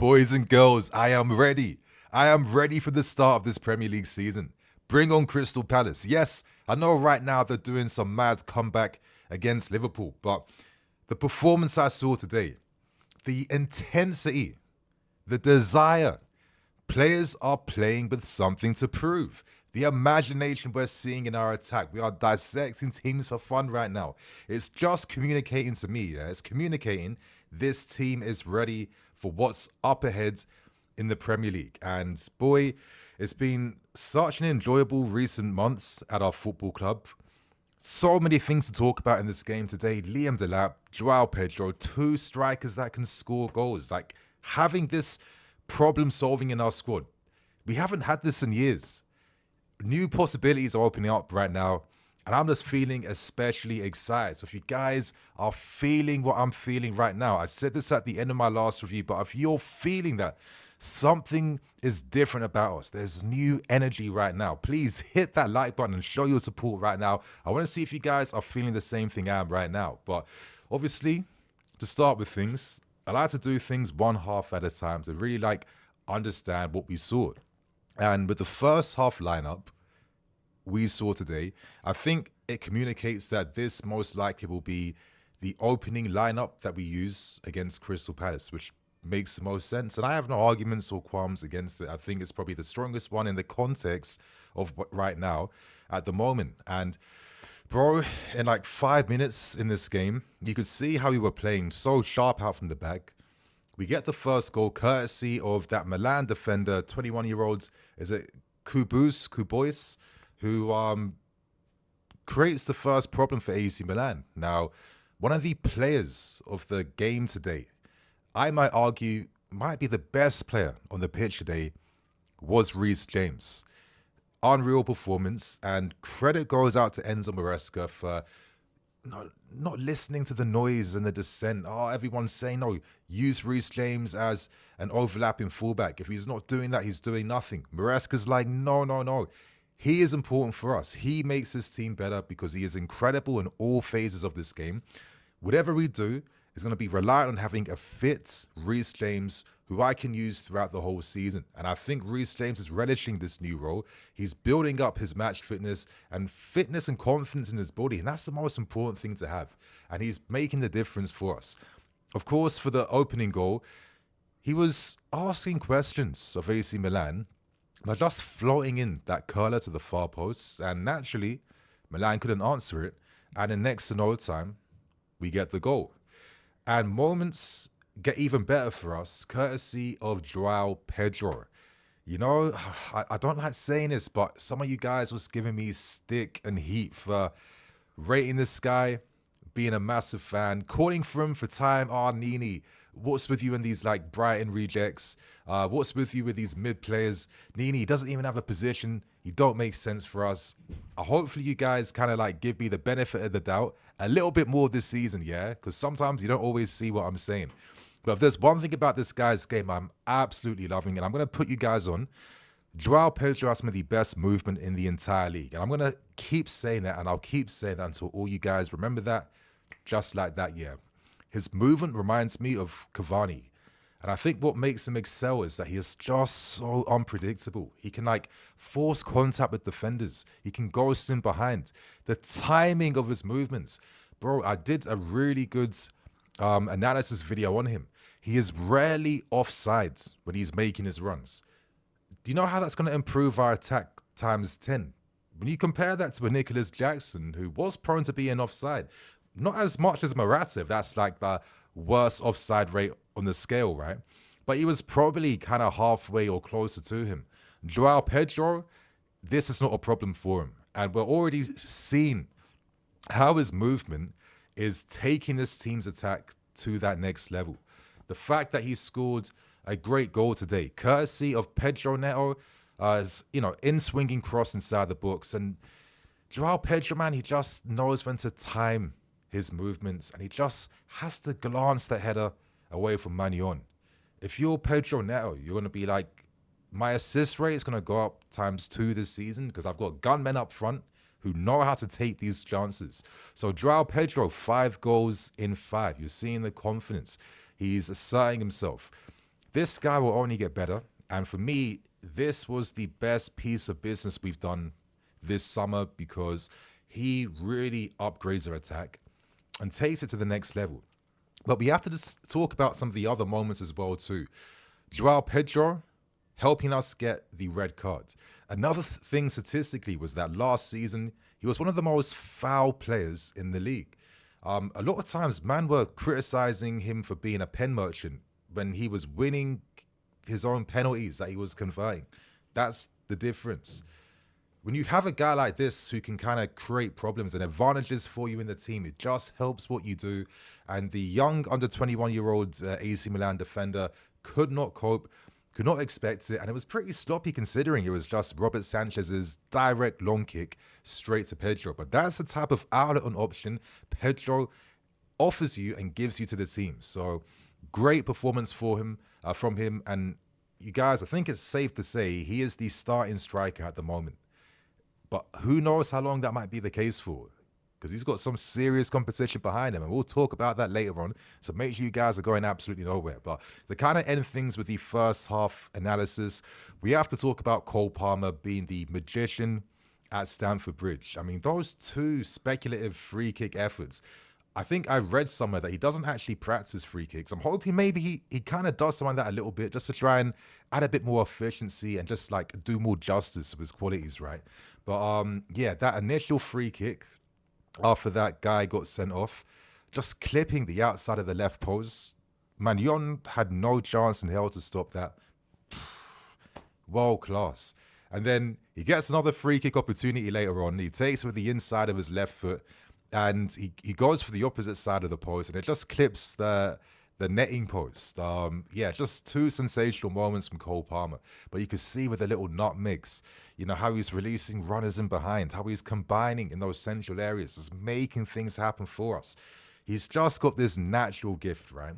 Boys and girls, I am ready. I am ready for the start of this Premier League season. Bring on Crystal Palace. Yes, I know right now they're doing some mad comeback against Liverpool, but the performance I saw today, the intensity, the desire, players are playing with something to prove. The imagination we're seeing in our attack. We are dissecting teams for fun right now. It's just communicating to me. Yeah? It's communicating this team is ready for what's up ahead in the Premier League. And boy, it's been such an enjoyable recent months at our football club. So many things to talk about in this game today. Liam Dilap, Joao Pedro, two strikers that can score goals. Like having this problem solving in our squad. We haven't had this in years. New possibilities are opening up right now, and I'm just feeling especially excited. So if you guys are feeling what I'm feeling right now, I said this at the end of my last review, but if you're feeling that something is different about us, there's new energy right now, please hit that like button and show your support right now. I want to see if you guys are feeling the same thing I am right now. But obviously, to start with things, I like to do things one half at a time to really understand what we saw. And with the first half lineup we saw today, I think it communicates that this most likely will be the opening lineup that we use against Crystal Palace, which makes the most sense. And I have no arguments or qualms against it. I think it's probably the strongest one in the context of right now at the moment. And bro, in like 5 minutes in this game, you could see how we were playing so sharp out from the back. We get the first goal courtesy of that Milan defender, 21-year-old, is it Kubois, who creates the first problem for AC Milan. Now, one of the players of the game today, I might argue, might be the best player on the pitch today, was Reece James. Unreal performance, and credit goes out to Enzo Maresca for not listening to the noise and the dissent. Oh, everyone's saying, no, use Reece James as an overlapping fullback. If he's not doing that, he's doing nothing. Maresca's like, no. He is important for us. He makes this team better because he is incredible in all phases of this game. Whatever we do is going to be reliant on having a fit Reece James who I can use throughout the whole season. And I think Reece James is relishing this new role. He's building up his match fitness and confidence in his body. And that's the most important thing to have. And he's making the difference for us. Of course, for the opening goal, he was asking questions of AC Milan by just floating in that curler to the far post. And naturally, Milan couldn't answer it. And in next to no time, we get the goal. And moments get even better for us, courtesy of Joao Pedro. You know, I don't like saying this, but some of you guys was giving me stick and heat for rating this guy, being a massive fan, calling for him for time. Oh, Nini, what's with you in these like Brighton rejects? What's with you with these mid players? Nini doesn't even have a position. He don't make sense for us. Hopefully you guys kind of like give me the benefit of the doubt a little bit more this season, yeah? Because sometimes you don't always see what I'm saying. But if there's one thing about this guy's game I'm absolutely loving, and I'm going to put you guys on, Joao Pedro has some of the best movement in the entire league. And I'm going to keep saying that, and I'll keep saying that until all you guys remember that, just like that, yeah. His movement reminds me of Cavani. And I think what makes him excel is that he is just so unpredictable. He can like force contact with defenders. He can ghost in behind. The timing of his movements. Bro, I did a really good analysis video on him. He is rarely offside when he's making his runs. Do you know how that's going to improve our attack times 10? When you compare that to a Nicholas Jackson, who was prone to being offside, not as much as Marativ, that's like the worst offside rate on the scale, right? But he was probably kind of halfway or closer to him. Joao Pedro, this is not a problem for him. And we're already seeing how his movement is taking this team's attack to that next level. The fact that he scored a great goal today, courtesy of Pedro Neto, in swinging cross inside the box. And Joao Pedro, man, he just knows when to time his movements, and he just has to glance the header away from Magnon. If you're Pedro Neto, you're going to be like, my assist rate is going to go up ×2 this season because I've got gunmen up front who know how to take these chances. So Joao Pedro, 5 goals in 5. You're seeing the confidence. He's asserting himself. This guy will only get better. And for me, this was the best piece of business we've done this summer because he really upgrades our attack and takes it to the next level. But we have to just talk about some of the other moments as well too. Joao Pedro helping us get the red card. Another thing statistically was that last season he was one of the most foul players in the league. A lot of times, man were criticizing him for being a pen merchant when he was winning his own penalties that he was converting. That's the difference. When you have a guy like this who can kind of create problems and advantages for you in the team, it just helps what you do. And the young under 21-year-old AC Milan defender could not cope, could not expect it. And it was pretty sloppy considering it was just Robert Sanchez's direct long kick straight to Pedro. But that's the type of outlet and option Pedro offers you and gives you to the team. So great performance for him, from him. And you guys, I think it's safe to say he is the starting striker at the moment. But who knows how long that might be the case for? Because he's got some serious competition behind him. And we'll talk about that later on. So make sure you guys are going absolutely nowhere. But to kind of end things with the first half analysis, we have to talk about Cole Palmer being the magician at Stamford Bridge. I mean, those two speculative free kick efforts. I think I read somewhere that he doesn't actually practice free kicks. I'm hoping maybe he kind of does something like that a little bit just to try and add a bit more efficiency and just like do more justice to his qualities, right? But yeah, that initial free kick after that guy got sent off, just clipping the outside of the left post. Magnon had no chance in hell to stop that. World class. And then he gets another free kick opportunity later on. He takes it with the inside of his left foot and he goes for the opposite side of the post and it just clips the netting post. Yeah, just two sensational moments from Cole Palmer. But you can see with the little nutmegs, you know, how he's releasing runners in behind, how he's combining in those central areas, just making things happen for us. He's just got this natural gift, right?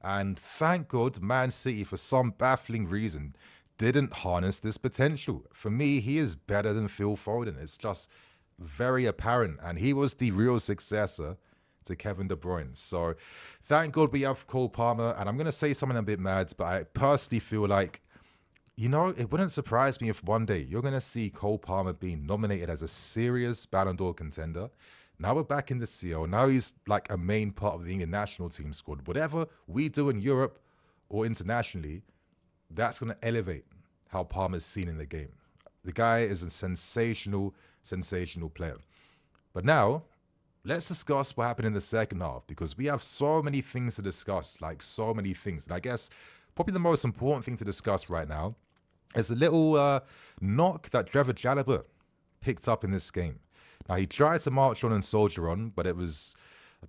And thank God Man City, for some baffling reason, didn't harness this potential. For me, he is better than Phil Foden. It's just very apparent. And he was the real successor to Kevin De Bruyne. So thank God we have Cole Palmer. And I'm going to say something a bit mad, but I personally feel like, you know, it wouldn't surprise me if one day you're going to see Cole Palmer being nominated as a serious Ballon d'Or contender. Now we're back in the CL. Now he's like a main part of the England national team squad. Whatever we do in Europe or internationally, that's going to elevate how Palmer's seen in the game. The guy is a sensational, sensational player. But now, let's discuss what happened in the second half because we have so many things to discuss, like so many things. And I guess probably the most important thing to discuss right now is a little knock that Trevor Jalibert picked up in this game. Now, he tried to march on and soldier on, but it was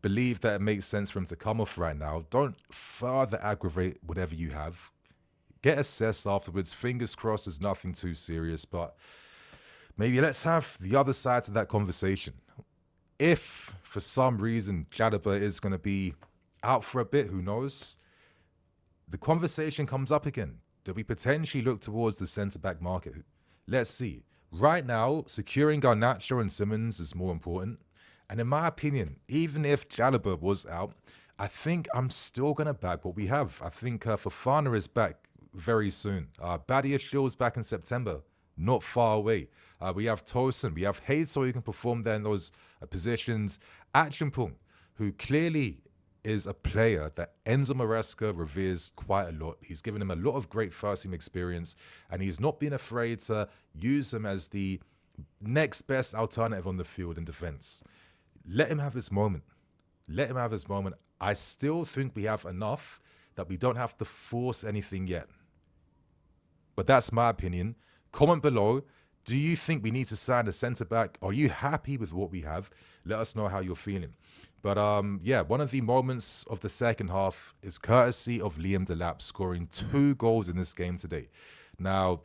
believed that it makes sense for him to come off right now. Don't further aggravate whatever you have. Get assessed afterwards. Fingers crossed there's nothing too serious, but maybe let's have the other side to that conversation. If, for some reason, Jalibert is going to be out for a bit, who knows? The conversation comes up again. Do we potentially look towards the centre-back market? Let's see. Right now, securing Garnacho and Simmons is more important. And in my opinion, even if Jalibert was out, I think I'm still going to back what we have. I think Fofana is back very soon. Badiashil's back in September, not far away. We have Tosin, we have Hazel who can perform there in those positions. Achimpong, who clearly is a player that Enzo Maresca reveres quite a lot. He's given him a lot of great first team experience, and he's not been afraid to use him as the next best alternative on the field in defense. Let him have his moment. Let him have his moment. I still think we have enough that we don't have to force anything yet. But that's my opinion. Comment below. Do you think we need to sign a centre-back? Are you happy with what we have? Let us know how you're feeling. But yeah, one of the moments of the second half is courtesy of Liam Dilap scoring 2 goals in this game today. Now,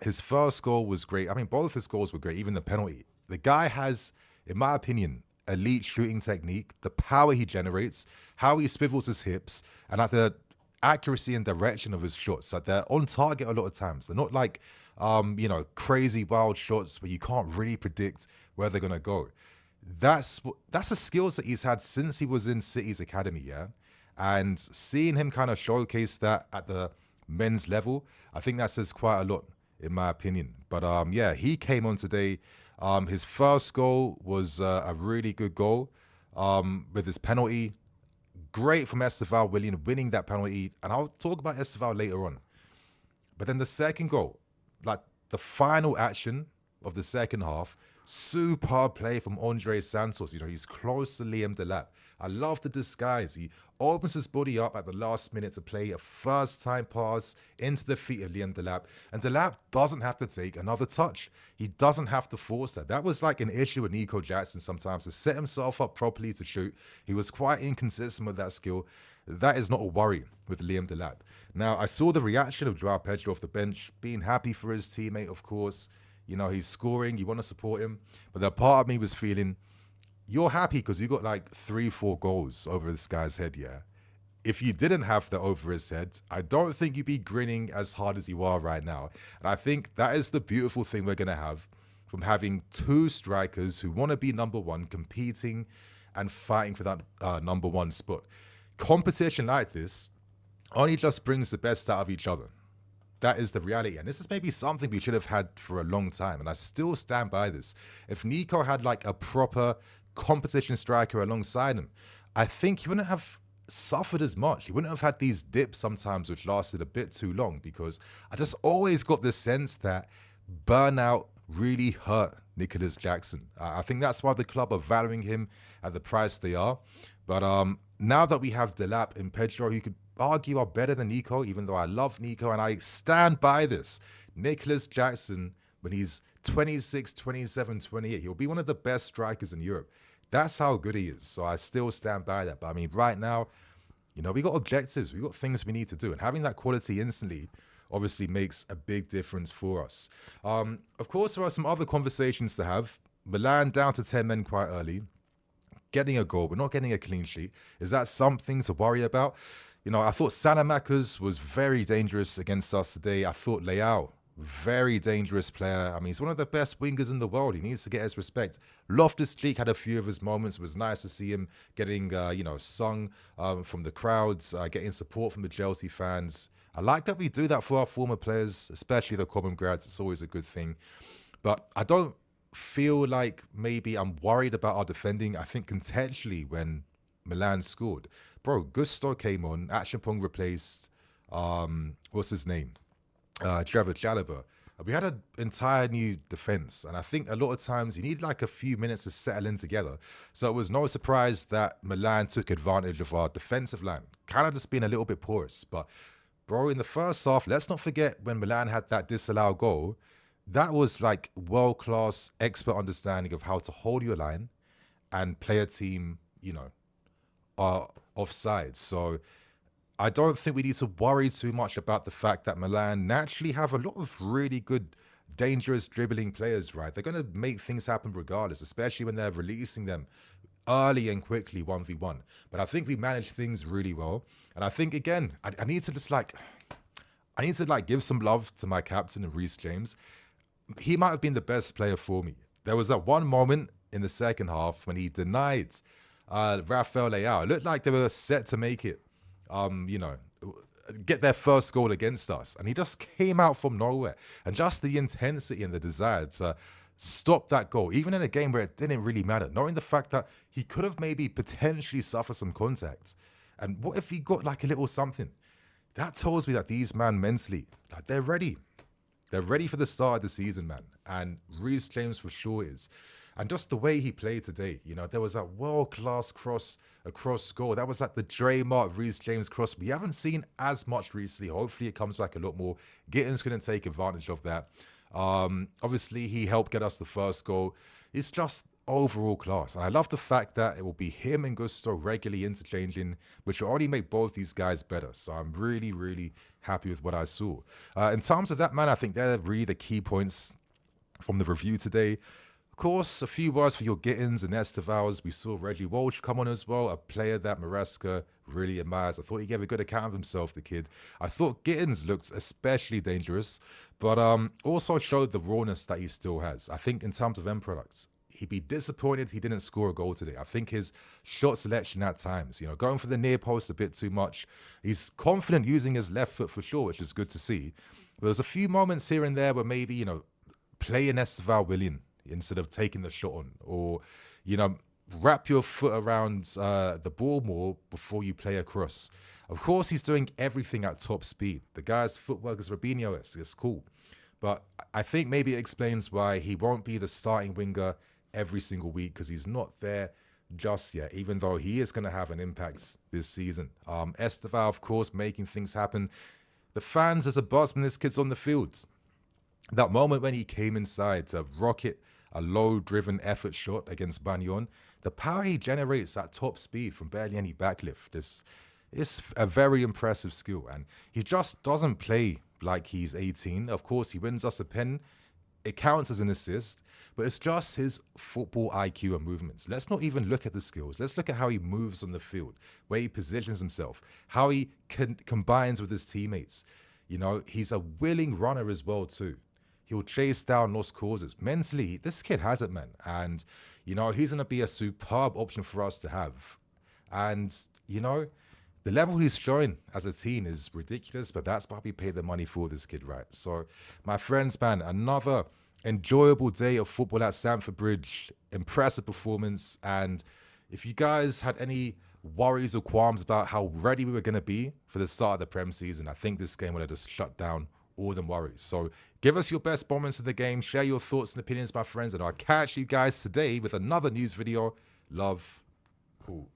his first goal was great. I mean, both his goals were great, even the penalty. The guy has, in my opinion, elite shooting technique, the power he generates, how he swivels his hips, and at the accuracy and direction of his shots. Like they're on target a lot of times. They're not like, crazy wild shots where you can't really predict where they're going to go. That's a skills that he's had since he was in City's academy, yeah? And seeing him kind of showcase that at the men's level, I think that says quite a lot, in my opinion. But yeah, he came on today. His first goal was a really good goal with his penalty. Great from Esteval Willian winning that penalty. And I'll talk about Esteval later on. But then the second goal, like the final action of the second half, superb play from Andre Santos. You know, he's close to Liam Dilap. I love the disguise. He opens his body up at the last minute to play a first-time pass into the feet of Liam Dilap. And Dilap doesn't have to take another touch. He doesn't have to force that. That was like an issue with Nico Jackson sometimes, to set himself up properly to shoot. He was quite inconsistent with that skill. That is not a worry with Liam Dilap. Now, I saw the reaction of Joao Pedro off the bench, being happy for his teammate, of course. You know, he's scoring, you want to support him. But the part of me was feeling, you're happy because you got like 3-4 goals over this guy's head, yeah? If you didn't have that over his head, I don't think you'd be grinning as hard as you are right now. And I think that is the beautiful thing we're going to have from having two strikers who want to be number one, competing and fighting for that number one spot. Competition like this only just brings the best out of each other. That is the reality. And this is maybe something we should have had for a long time. And I still stand by this. If Nico had like a proper competition striker alongside him, I think he wouldn't have suffered as much. He wouldn't have had these dips sometimes, which lasted a bit too long, because I just always got the sense that burnout really hurt Nicholas Jackson. I think that's why the club are valuing him at the price they are. But now that we have Dilap and Pedro, who could argue are better than Nico, even though I love Nico and I stand by this, Nicholas Jackson, when he's 26, 27, 28, he'll be one of the best strikers in Europe. That's how good he is. So I still stand by that. But I mean, right now, you know, we got objectives, we got things we need to do. And having that quality instantly obviously makes a big difference for us. Of course, there are some other conversations to have. Milan down to 10 men quite early. Getting a goal, but not getting a clean sheet. Is that something to worry about? You know, I thought Salamakers was very dangerous against us today. I thought Leao, very dangerous player. I mean, he's one of the best wingers in the world. He needs to get his respect. Loftus-Cheek had a few of his moments. It was nice to see him getting, you know, sung from the crowds, getting support from the Chelsea fans. I like that we do that for our former players, especially the common grads. It's always a good thing. But I don't feel like maybe I'm worried about our defending. I think contextually when Milan scored, bro, Gusto came on, Achampong replaced, what's his name? Trevor Chalobah. We had an entire new defense, and I think a lot of times you need like a few minutes to settle in together. So it was no surprise that Milan took advantage of our defensive line, kind of just being a little bit porous. But bro, in the first half, let's not forget when Milan had that disallowed goal, that was like world-class expert understanding of how to hold your line and play a team, you know, offside. So I don't think we need to worry too much about the fact that Milan naturally have a lot of really good, dangerous dribbling players, right? They're going to make things happen regardless, especially when they're releasing them early and quickly 1v1. But I think we managed things really well. And I think, again, I need to just like, I need to like give some love to my captain and Reece James. He might have been the best player for me. There was that one moment in the second half when he denied Rafael Leao. It looked like they were set to make it, you know, get their first goal against us. And he just came out from nowhere. And just the intensity and the desire to stop that goal, even in a game where it didn't really matter, knowing the fact that he could have maybe potentially suffered some contact. And what if he got like a little something? That tells me that these men mentally, like, they're ready. They're ready for the start of the season, man. And Reece James for sure is. And just the way he played today, you know, there was that world-class cross across goal. That was like the Draymond Reece James cross. We haven't seen as much recently. Hopefully it comes back a lot more. Gittins couldn't take advantage of that. Obviously, he helped get us the first goal. It's just overall class. And I love the fact that it will be him and Gusto regularly interchanging, which will only make both these guys better. So I'm really, really happy with what I saw. In terms of that, man, I think they're really the key points from the review today. Of course, a few words for your Gittins and Estevals. We saw Reggie Walsh come on as well, a player that Maresca really admires. I thought he gave a good account of himself, the kid. I thought Gittins looked especially dangerous, but also showed the rawness that he still has. I think in terms of end products, he'd be disappointed he didn't score a goal today. I think his shot selection at times, going for the near post a bit too much. He's confident using his left foot for sure, which is good to see. But there's a few moments here and there where maybe, play an Esteval Willian instead of taking the shot on, or, wrap your foot around the ball more before you play across. Of course, he's doing everything at top speed. The guy's footwork is Robinho-esque. It's cool. But I think maybe it explains why he won't be the starting winger every single week, because he's not there just yet, even though he is going to have an impact this season. Esteval, of course, making things happen. The fans, there's a buzz when this kid's on the field. That moment when he came inside to rocket a low-driven effort shot against Banyon, the power he generates at top speed from barely any backlift is a very impressive skill. And he just doesn't play like he's 18. Of course, he wins us a pen. It counts as an assist, but it's just his football IQ and movements. Let's not even look at the skills. Let's look at how he moves on the field, where he positions himself, how he combines with his teammates. He's a willing runner as well too. He'll chase down lost causes. Mentally, this kid has it, man. And, he's going to be a superb option for us to have. And, the level he's showing as a teen is ridiculous, but that's why we pay the money for this kid, right? So, my friends, man, another enjoyable day of football at Stamford Bridge. Impressive performance. And if you guys had any worries or qualms about how ready we were going to be for the start of the Prem season, I think this game would have just shut down all them worries. So give us your best moments of the game. Share your thoughts and opinions, my friends, and I'll catch you guys today with another news video. Love. Cool.